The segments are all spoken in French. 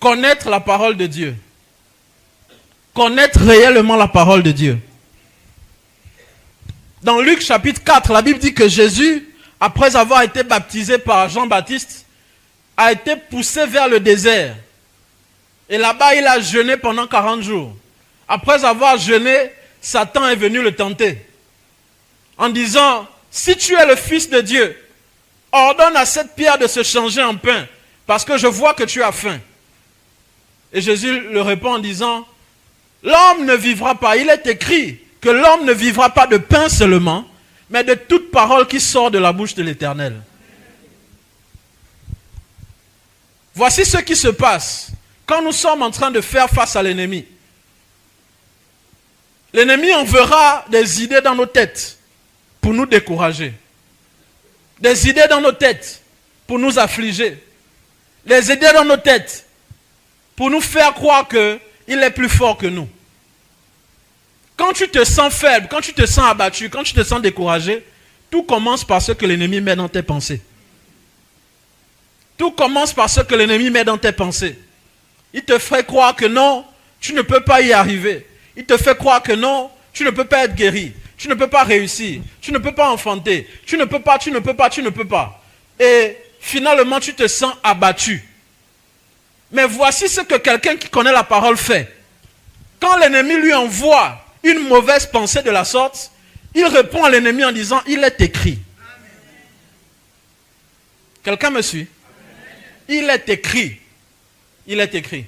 connaître la parole de Dieu. Connaître réellement la parole de Dieu. Dans Luc chapitre 4, la Bible dit que Jésus, après avoir été baptisé par Jean-Baptiste, a été poussé vers le désert. Et là-bas, il a jeûné pendant 40 jours. Après avoir jeûné, Satan est venu le tenter. En disant, si tu es le Fils de Dieu, ordonne à cette pierre de se changer en pain, parce que je vois que tu as faim. Et Jésus le répond en disant, l'homme ne vivra pas, il est écrit que l'homme ne vivra pas de pain seulement, mais de toute parole qui sort de la bouche de l'Éternel. Voici ce qui se passe quand nous sommes en train de faire face à l'ennemi. L'ennemi enverra des idées dans nos têtes pour nous décourager. Des idées dans nos têtes pour nous affliger. Des idées dans nos têtes pour nous faire croire qu'il est plus fort que nous. Quand tu te sens faible, quand tu te sens abattu, quand tu te sens découragé, tout commence par ce que l'ennemi met dans tes pensées. Tout commence par ce que l'ennemi met dans tes pensées. Il te fait croire que non, tu ne peux pas y arriver. Il te fait croire que non, tu ne peux pas être guéri. Tu ne peux pas réussir. Tu ne peux pas enfanter. Tu ne peux pas, tu ne peux pas, tu ne peux pas. Et finalement, tu te sens abattu. Mais voici ce que quelqu'un qui connaît la parole fait. Quand l'ennemi lui envoie une mauvaise pensée de la sorte, il répond à l'ennemi en disant, il est écrit. Quelqu'un me suit? Il est écrit. Il est écrit.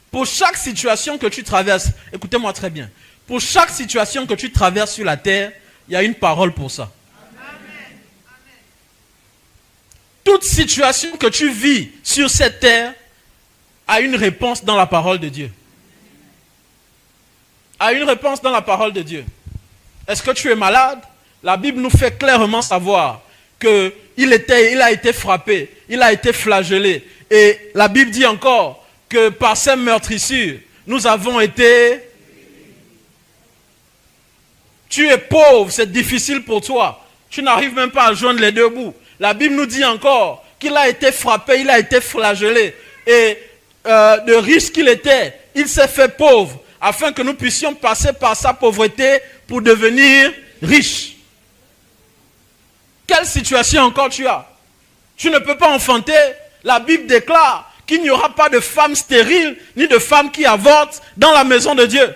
Pour chaque situation que tu traverses, écoutez-moi très bien, pour chaque situation que tu traverses sur la terre, il y a une parole pour ça. Amen. Toute situation que tu vis sur cette terre a une réponse dans la parole de Dieu. A une réponse dans la parole de Dieu. Est-ce que tu es malade? La Bible nous fait clairement savoir qu'il a été frappé, il a été flagellé. Et la Bible dit encore que par ces meurtrissures, nous avons été... Tu es pauvre, c'est difficile pour toi. Tu n'arrives même pas à joindre les deux bouts. La Bible nous dit encore qu'il a été frappé, il a été flagellé. Et de riche qu'il était, il s'est fait pauvre, afin que nous puissions passer par sa pauvreté pour devenir riches. Quelle situation encore tu as? Tu ne peux pas enfanter. La Bible déclare qu'il n'y aura pas de femme stérile, ni de femme qui avorte dans la maison de Dieu.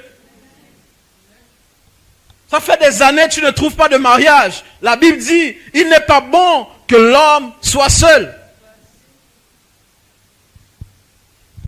Ça fait des années que tu ne trouves pas de mariage. La Bible dit, il n'est pas bon que l'homme soit seul.